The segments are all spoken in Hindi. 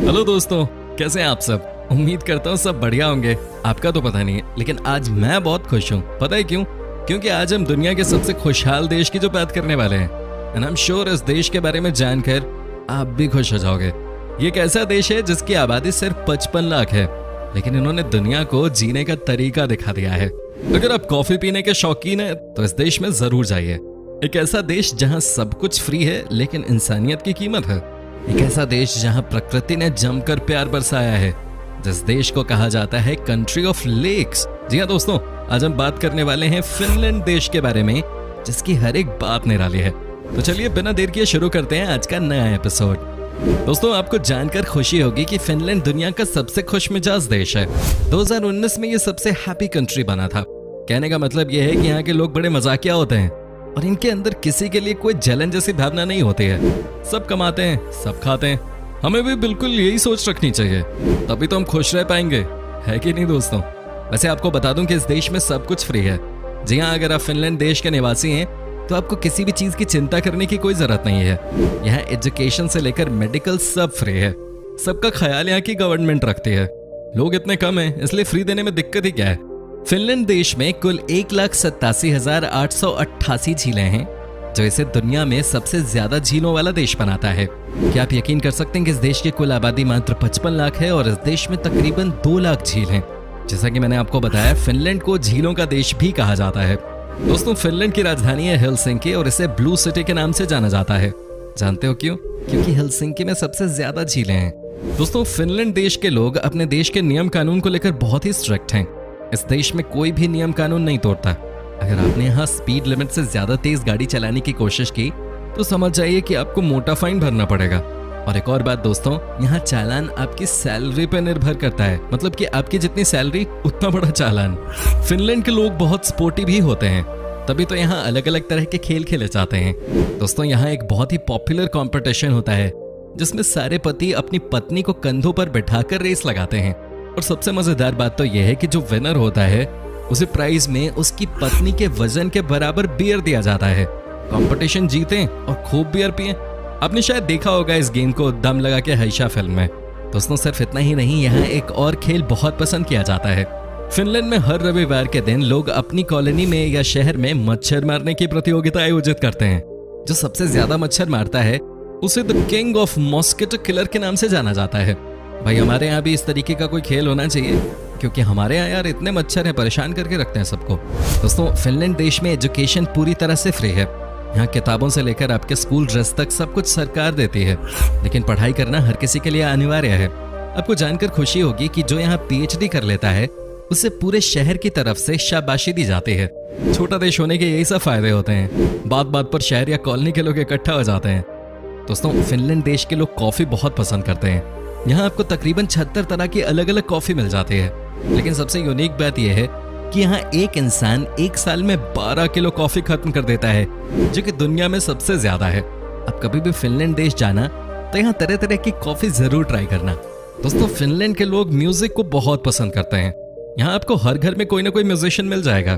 हेलो दोस्तों, कैसे हैं आप सब। उम्मीद करता हूँ सब बढ़िया होंगे। आपका तो पता नहीं है, लेकिन आज मैं बहुत खुश हूँ। पता है क्यों? क्योंकि आज हम दुनिया के सबसे खुशहाल देश की जो बात करने वाले हैं। एंड आई एम श्योर इस देश के बारे में जानकर आप भी खुश हो जाओगे। ये एक ऐसा देश है जिसकी आबादी सिर्फ 55 लाख है, लेकिन इन्होंने दुनिया को जीने का तरीका दिखा दिया है। अगर आप कॉफी पीने के शौकीन हैं तो इस देश में जरूर जाइए। एक ऐसा देश जहां सब कुछ फ्री है लेकिन इंसानियत की कीमत है। एक ऐसा देश जहां प्रकृति ने जमकर प्यार बरसाया है, जिस देश को कहा जाता है कंट्री ऑफ लेक्स। जी हाँ दोस्तों, आज हम बात करने वाले हैं फिनलैंड देश के बारे में, जिसकी हर एक बात निराली है। तो चलिए बिना देर किए शुरू करते हैं आज का नया एपिसोड। दोस्तों, आपको जानकर खुशी होगी कि फिनलैंड दुनिया का सबसे खुशमिजाज देश है। 2019 में ये सबसे हैप्पी कंट्री बना था। कहने का मतलब ये है कि यहाँ के लोग बड़े मजाकिया होते हैं और इनके अंदर किसी के लिए कोई जलन जैसी भावना नहीं होती है। सब कमाते हैं, सब खाते हैं। हमें भी बिल्कुल यही सोच रखनी चाहिए, तभी तो हम खुश रह पाएंगे, है कि नहीं दोस्तों। वैसे आपको बता दूं कि इस देश में सब कुछ फ्री है। जी हाँ, अगर आप फिनलैंड देश के निवासी हैं तो आपको किसी भी चीज की चिंता करने की कोई जरूरत नहीं है। यहाँ एजुकेशन से लेकर मेडिकल सब फ्री है। सबका ख्याल यहाँ की गवर्नमेंट रखती है। लोग इतने कम हैं, इसलिए फ्री देने में दिक्कत ही क्या है। फिनलैंड देश में कुल 1,87,888 झीलें हैं, जो इसे दुनिया में सबसे ज्यादा झीलों वाला देश बनाता है। क्या आप यकीन कर सकते हैं कि इस देश की कुल आबादी मात्र 55 लाख है और इस देश में तकरीबन 2 लाख झील हैं। जैसा कि मैंने आपको बताया, फिनलैंड को झीलों का देश भी कहा जाता है। दोस्तों, फिनलैंड की राजधानी है हेलसिंकी और इसे ब्लू सिटी के नाम से जाना जाता है। जानते हो क्यों? क्योंकि हेलसिंकी में सबसे ज्यादा झीलें हैं। दोस्तों, फिनलैंड देश के लोग अपने देश के नियम कानून को लेकर बहुत ही स्ट्रिक्ट हैं। इस देश में कोई भी नियम कानून नहीं तोड़ता। अगर आपने यहाँ स्पीड लिमिट से ज्यादा तेज गाड़ी चलाने की कोशिश की तो समझ जाइए कि आपको मोटा फाइन भरना पड़ेगा। और एक और बात दोस्तों, यहाँ चालान आपकी सैलरी पर निर्भर करता है। मतलब कि आपकी जितनी सैलरी उतना बड़ा चालान। फिनलैंड के लोग बहुत स्पोर्टी भी होते हैं, तभी तो यहाँ अलग अलग तरह के खेल खेले जाते हैं। दोस्तों, यहाँ एक बहुत ही पॉपुलर कंपटीशन होता है जिसमें सारे पति अपनी पत्नी को कंधों पर बैठाकर रेस लगाते हैं। और सबसे मजेदार बात तो यह है कि जो विनर होता है उसे प्राइज में उसकी पत्नी के वजन के बराबर बियर दिया जाता है। कंपटीशन जीतें और खूब बियर पिएं। आपने शायद देखा होगा इस गेम को दम लगा के हैशा फिल्म में। दोस्तों, सिर्फ इतना ही नहीं, यहाँ एक और खेल बहुत पसंद किया जाता है। फिनलैंड में हर रविवार के दिन लोग अपनी कॉलोनी में या शहर में मच्छर मारने की प्रतियोगिता आयोजित करते हैं। जो सबसे ज्यादा मच्छर मारता है उसे the king of mosquito killer के नाम से जाना जाता है। भाई, हमारे यहाँ भी इस तरीके का कोई खेल होना चाहिए, क्योंकि हमारे यहाँ यार इतने मच्छर हैं, परेशान करके रखते हैं सबको। दोस्तों, फिनलैंड देश में एजुकेशन पूरी तरह से फ्री है। यहाँ किताबों से लेकर आपके स्कूल ड्रेस तक सब कुछ सरकार देती है, लेकिन पढ़ाई करना हर किसी के लिए अनिवार्य है। आपको जानकर खुशी होगी कि जो यहाँ PhD कर लेता है उसे पूरे शहर की तरफ से शाबाशी दी जाती है। छोटा देश होने के यही सब फायदे होते हैं। बात बात पर शहर या कॉलोनी के लोग इकट्ठा हो जाते हैं। दोस्तों, फिनलैंड देश के लोग कॉफी बहुत पसंद करते हैं। यहाँ आपको तकरीबन 76 तरह की अलग अलग कॉफी मिल जाती है। लेकिन सबसे यूनिक बात यह है कि यहाँ एक इंसान एक साल में 12 किलो कॉफी खत्म कर देता है, जो कि दुनिया में सबसे ज्यादा है। आप कभी भी फिनलैंड देश जाना तो यहाँ तरह तरह की कॉफी जरूर ट्राई करना। दोस्तों, फिनलैंड के लोग म्यूजिक को बहुत पसंद करते हैं। यहाँ आपको हर घर में कोई ना कोई म्यूजिशियन मिल जाएगा।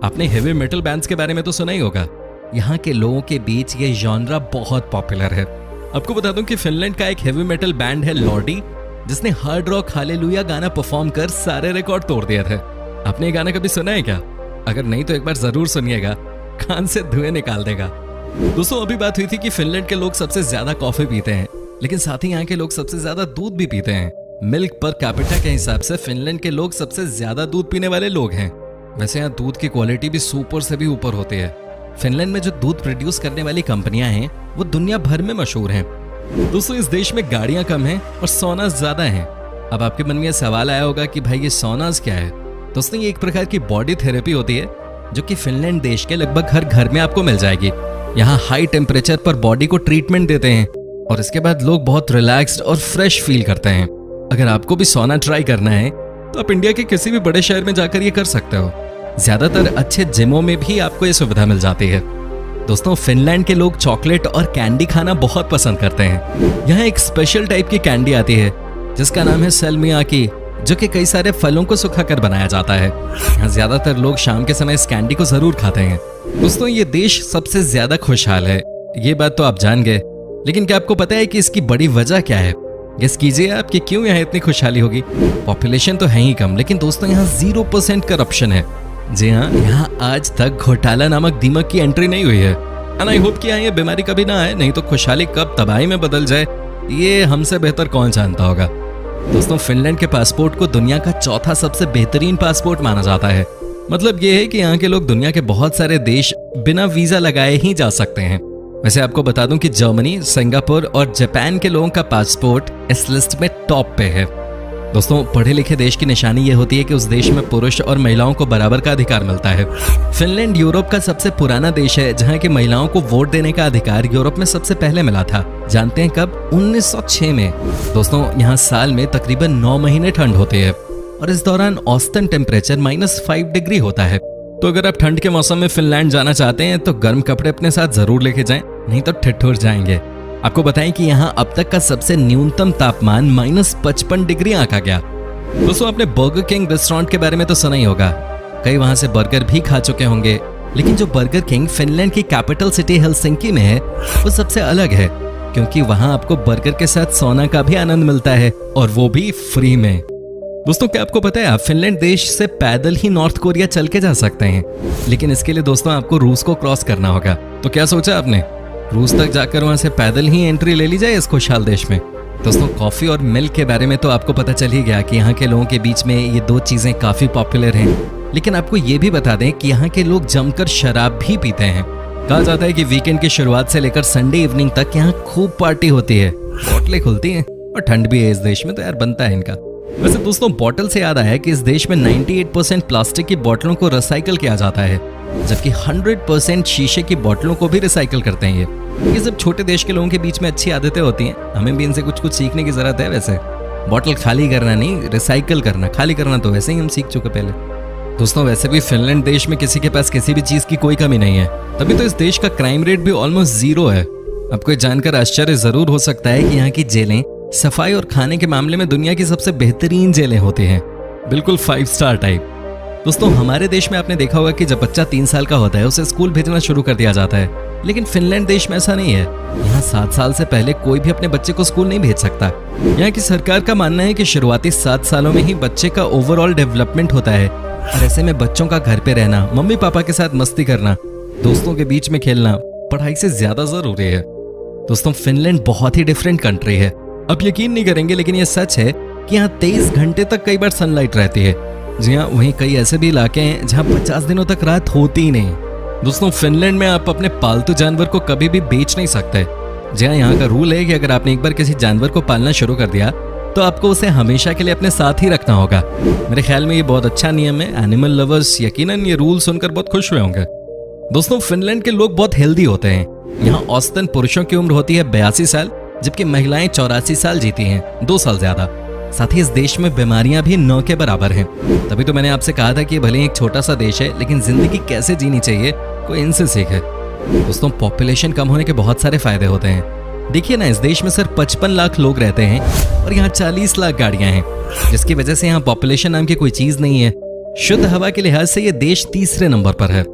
आपने हेवी मेटल बैंड्स के बारे में तो सुना ही होगा। यहाँ के लोगों के बीच ये जॉनरा बहुत पॉपुलर है। आपको बता दूं कि फिनलैंड का एक हेवी मेटल बैंड है लॉर्डी, जिसने हार्ड रॉक हालेलुया गाना परफॉर्म कर सारे रिकॉर्ड तोड़ दिए थे। आपने ये गाना कभी सुना है क्या? अगर नहीं तो एक बार जरूर सुनिएगा, कान से धुएं निकाल देगा। दोस्तों, अभी बात हुई थी कि फिनलैंड के लोग सबसे ज्यादा कॉफी पीते हैं, लेकिन साथ ही यहाँ के लोग सबसे ज्यादा दूध भी पीते हैं। मिल्क पर कैपिटा के हिसाब से फिनलैंड के लोग सबसे ज्यादा दूध पीने वाले लोग हैं। वैसे यहाँ दूध की क्वालिटी भी सुपर से भी ऊपर होती है। फिनलैंड में जो दूध प्रोड्यूस करने वाली कंपनियां हैं वो दुनिया भर में मशहूर हैं। दोस्तों, इस देश में गाड़ियां कम हैं और सोनास ज्यादा हैं। अब आपके मन में यह सवाल आया होगा कि भाई ये सोनास क्या है? दोस्तों, ये एक प्रकार की बॉडी थेरेपी होती है जो कि फिनलैंड देश के लगभग हर घर में आपको मिल जाएगी। यहाँ हाई टेम्परेचर पर बॉडी को ट्रीटमेंट देते हैं और इसके बाद लोग बहुत रिलैक्स्ड और फ्रेश फील करते हैं। अगर आपको भी सोना ट्राई करना है तो आप इंडिया के किसी भी बड़े शहर में जाकर ये कर सकते हो। ज्यादातर अच्छे जिमों में भी आपको ये सुविधा मिल जाती है। दोस्तों, फिनलैंड के लोग चॉकलेट और कैंडी खाना बहुत पसंद करते हैं। यहाँ एक स्पेशल टाइप की कैंडी आती है जिसका नाम है सेलमियाकी, जो कि कई सारे फलों को सुखाकर बनाया जाता है। यहाँ ज्यादातर लोग शाम के समय इस कैंडी को जरूर खाते हैं। दोस्तों, ये देश सबसे ज्यादा खुशहाल है, ये बात तो आप जान गए, लेकिन क्या आपको पता है कि इसकी बड़ी वजह क्या है? गेस कीजिए आप कि क्यों यहाँ इतनी खुशहाली होगी। पॉपुलेशन तो है ही कम, लेकिन दोस्तों यहाँ 0% करप्शन है। जी हाँ, यहाँ आज तक घोटाला नामक दीमक की एंट्री नहीं हुई है। एंड आई होप कि यहाँ ये बीमारी कभी ना आए, नहीं तो खुशहाली कब तबाही में बदल जाए ये हमसे बेहतर कौन जानता होगा। दोस्तों, फिनलैंड के पासपोर्ट को दुनिया का चौथा सबसे बेहतरीन पासपोर्ट माना जाता है। मतलब ये है कि यहाँ के लोग दुनिया के बहुत सारे देश बिना वीजा लगाए ही जा सकते हैं। वैसे आपको बता दूं कि जर्मनी, सिंगापुर और जापान के लोगों का पासपोर्ट इस लिस्ट में टॉप पे है। दोस्तों, पढ़े लिखे देश की निशानी ये होती है कि उस देश में पुरुष और महिलाओं को बराबर का अधिकार मिलता है। फिनलैंड यूरोप का सबसे पुराना देश है जहाँ की महिलाओं को वोट देने का अधिकार यूरोप में सबसे पहले मिला था। जानते हैं कब? 1906 में। दोस्तों, यहाँ साल में तकरीबन 9 महीने ठंड होती है और इस दौरान औसतन टेम्परेचर -5 डिग्री होता है। तो अगर आप ठंड के मौसम में फिनलैंड जाना चाहते हैं तो गर्म कपड़े अपने साथ जरूर लेके जाएं, नहीं तो ठिठुर जाएंगे। आपको बताएं कि यहाँ अब तक का सबसे न्यूनतम तापमान -55 डिग्री आंका गया। दोस्तों, आपने बर्गर किंग रेस्टोरेंट के बारे में तो सुना ही होगा। कई वहां से बर्गर भी खा चुके होंगे, लेकिन जो बर्गर किंग फिनलैंड की कैपिटल सिटी हेलसिंकी में है वो सबसे अलग है, क्योंकि वहां आपको बर्गर के साथ सोना का भी आनंद मिलता है, और वो भी फ्री में। दोस्तों, क्या आपको पता है आप फिनलैंड देश से पैदल ही नॉर्थ कोरिया चल के जा सकते हैं, लेकिन इसके लिए दोस्तों आपको रूस को क्रॉस करना होगा। तो क्या सोचा आपने, रूस तक जाकर वहां से पैदल ही एंट्री ले ली जाए इस खुशहाल देश में। दोस्तों, कॉफी और मिल्क के बारे में तो आपको पता चल ही गया कि यहाँ के लोगों के बीच में ये दो चीजें काफी पॉपुलर हैं। लेकिन आपको ये भी बता दें कि यहाँ के लोग जमकर शराब भी पीते हैं। कहा जाता है कि वीकेंड की शुरुआत से लेकर संडे इवनिंग तक यहाँ खूब पार्टी होती है, बोतलें खुलती हैं, और ठंड भी है इस देश में तो यार बनता है इनका। वैसे दोस्तों, बॉटल से याद आया कि इस देश में 98% प्लास्टिक की बोतलों को रिसाइकल किया जाता है, जबकि 100% शीशे की बोतलों को भी रिसाइकल करते हैं। ये सब छोटे देश के लोगों के बीच में अच्छी आदतें होती हैं, हमें भी इनसे कुछ सीखने की जरूरत है। वैसे बॉटल खाली करना नहीं, रिसाइकल करना। खाली करना तो वैसे ही हम सीख चुके पहले। दोस्तों, वैसे भी फिनलैंड देश में किसी के पास किसी भी चीज की कोई कमी नहीं है, तभी तो इस देश का क्राइम रेट भी ऑलमोस्ट 0 है। आपको जानकर आश्चर्य जरूर हो सकता है कि यहाँ की जेलें सफाई और खाने के मामले में दुनिया की सबसे बेहतरीन जेलें होती हैं, बिल्कुल 5 स्टार टाइप। दोस्तों, हमारे देश में आपने देखा होगा कि जब बच्चा 3 साल का होता है उसे स्कूल भेजना शुरू कर दिया जाता है, लेकिन फिनलैंड देश में ऐसा नहीं है। यहाँ 7 साल से पहले कोई भी अपने बच्चे को स्कूल नहीं भेज सकता। यहाँ की सरकार का मानना है कि शुरुआती 7 सालों में ही बच्चे का ओवरऑल डेवलपमेंट होता है, और ऐसे में बच्चों का घर पे रहना, मम्मी पापा के साथ मस्ती करना, दोस्तों के बीच में खेलना पढ़ाई से ज्यादा जरूरी है। दोस्तों, फिनलैंड बहुत ही डिफरेंट कंट्री है। आप यकीन नहीं करेंगे, लेकिन ये सच है कि यहाँ 23 घंटे तक कई बार सनलाइट रहती है। जी हाँ, वहीं कई ऐसे भी इलाके हैं जहाँ 50 दिनों तक रात होती ही नहीं। दोस्तों, फिनलैंड में आप अपने पालतू जानवर को कभी भी बेच नहीं सकते। जी हाँ, यहाँ का रूल है कि अगर आपने एक बार किसी जानवर को पालना शुरू कर दिया तो आपको उसे हमेशा के लिए अपने साथ ही रखना होगा। मेरे ख्याल में ये बहुत अच्छा नियम है। एनिमल लवर्स यकीनन ये रूल सुनकर बहुत खुश हुए होंगे। दोस्तों, फिनलैंड के लोग बहुत हेल्दी होते हैं। यहाँ औसतन पुरुषों की उम्र होती है 82 साल, जबकि महिलाएं 84 साल जीती हैं, 2 साल ज्यादा। साथ ही इस देश में बीमारियां भी 9 के बराबर हैं। तभी तो मैंने आपसे कहा था कि भले एक छोटा सा देश है, लेकिन जिंदगी कैसे जीनी चाहिए कोई इनसे सीखे। दोस्तों, पॉपुलेशन कम होने के बहुत सारे फायदे होते हैं। देखिए ना, इस देश में सिर्फ 55 लाख लोग रहते हैं और यहाँ 40 लाख गाड़ियां हैं, जिसकी वजह से यहाँ पॉपुलेशन नाम की कोई चीज नहीं है। शुद्ध हवा के लिहाज से ये देश तीसरे नंबर पर है।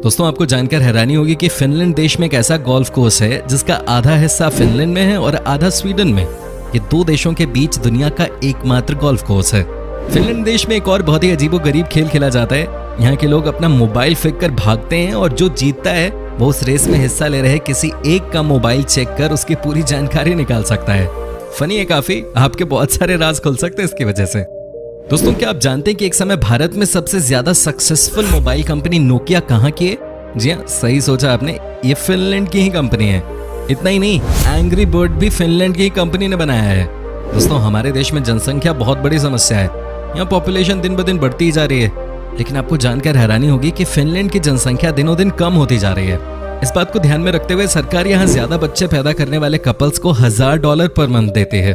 दोस्तों, आपको जानकर हैरानी होगी कि फिनलैंड देश में एक ऐसा गोल्फ कोर्स है जिसका आधा हिस्सा फिनलैंड में है और आधा स्वीडन में। ये 2 देशों के बीच दुनिया का एकमात्र गोल्फ कोर्स है। फिनलैंड देश में एक और बहुत ही अजीबोगरीब खेल खेला जाता है। यहाँ के लोग अपना मोबाइल फेंक कर भागते हैं और जो जीतता है वो उस रेस में हिस्सा ले रहे किसी एक का मोबाइल चेक कर उसकी पूरी जानकारी निकाल सकता है। फनी है काफी, आपके बहुत सारे राज खुल सकते हैं इसकी वजह से। दोस्तों, क्या आप जानते हैं कि एक समय भारत में सबसे ज्यादा सक्सेसफुल मोबाइल कंपनी नोकिया कहाँ की है? जी हाँ, सही सोचा आपने, ये फिनलैंड की ही कंपनी है। इतना ही नहीं, एंग्री बर्ड भी फिनलैंड की ही कंपनी ने बनाया है। दोस्तों, हमारे देश में जनसंख्या बहुत बड़ी समस्या है। यहाँ पॉपुलेशन दिन ब दिन बढ़ती ही जा रही है, लेकिन आपको जानकर हैरानी होगी कि फिनलैंड की जनसंख्या दिनों दिन कम होती जा रही है। इस बात को ध्यान में रखते हुए सरकार यहाँ ज्यादा बच्चे पैदा करने वाले कपल्स को $1000 पर मंथ देती है।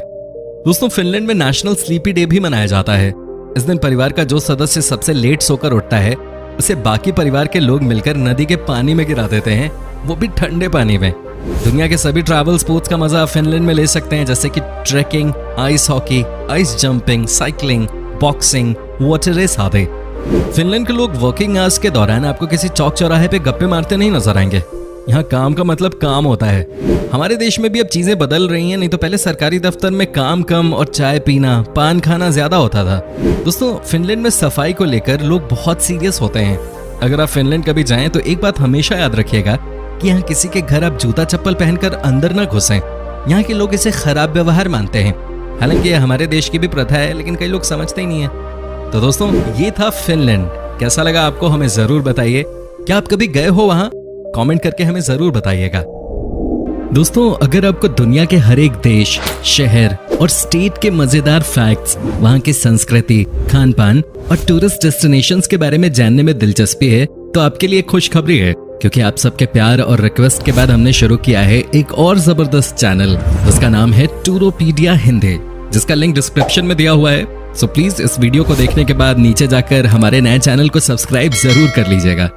दोस्तों, फिनलैंड में नेशनल स्लीपी डे भी मनाया जाता है। इस दिन परिवार का जो सदस्य सबसे लेट सोकर उठता है उसे बाकी परिवार के लोग मिलकर नदी के पानी में गिरा देते हैं, वो भी ठंडे पानी में। दुनिया के सभी ट्रैवल स्पोर्ट्स का मजा आप फिनलैंड में ले सकते हैं, जैसे कि trekking, ice hockey, ice jumping, cycling, boxing, water race आदि। फिनलैंड के लोग वर्किंग आवर्स के दौरान आपको किसी चौक चौराहे पे गप्पे मारते नहीं नजर आएंगे। यहाँ काम का मतलब काम होता है। हमारे देश में भी अब चीजें बदल रही हैं, नहीं तो पहले सरकारी दफ्तर में काम कम और चाय पीना, पान खाना ज्यादा होता था। दोस्तों, फिनलैंड में सफाई को लेकर लोग बहुत सीरियस होते हैं। अगर आप फिनलैंड कभी जाएं तो एक बात हमेशा याद रखिएगा कि यहाँ किसी के घर आप जूता चप्पल पहनकर अंदर न घुसें। यहाँ के लोग इसे खराब व्यवहार मानते हैं। हालांकि ये हमारे देश की भी प्रथा है, लेकिन कई लोग समझते ही नहीं है। तो दोस्तों, ये था फिनलैंड। कैसा लगा आपको, हमें जरूर बताइए। क्या आप कभी गए हो वहां? कमेंट करके हमें जरूर बताइएगा। दोस्तों, अगर आपको दुनिया के हर एक देश, शहर और स्टेट के मजेदार फैक्ट्स, वहां की संस्कृति, खान पान और टूरिस्ट डेस्टिनेशंस के बारे में जानने में दिलचस्पी है, तो आपके लिए खुशखबरी है, क्योंकि आप सबके प्यार और रिक्वेस्ट के बाद हमने शुरू किया है एक और जबरदस्त चैनल, जिसका नाम है टूरोपीडिया हिंदी, जिसका लिंक डिस्क्रिप्शन में दिया हुआ है। सो प्लीज इस वीडियो को देखने के बाद नीचे जाकर हमारे नए चैनल को सब्सक्राइब जरूर कर लीजिएगा।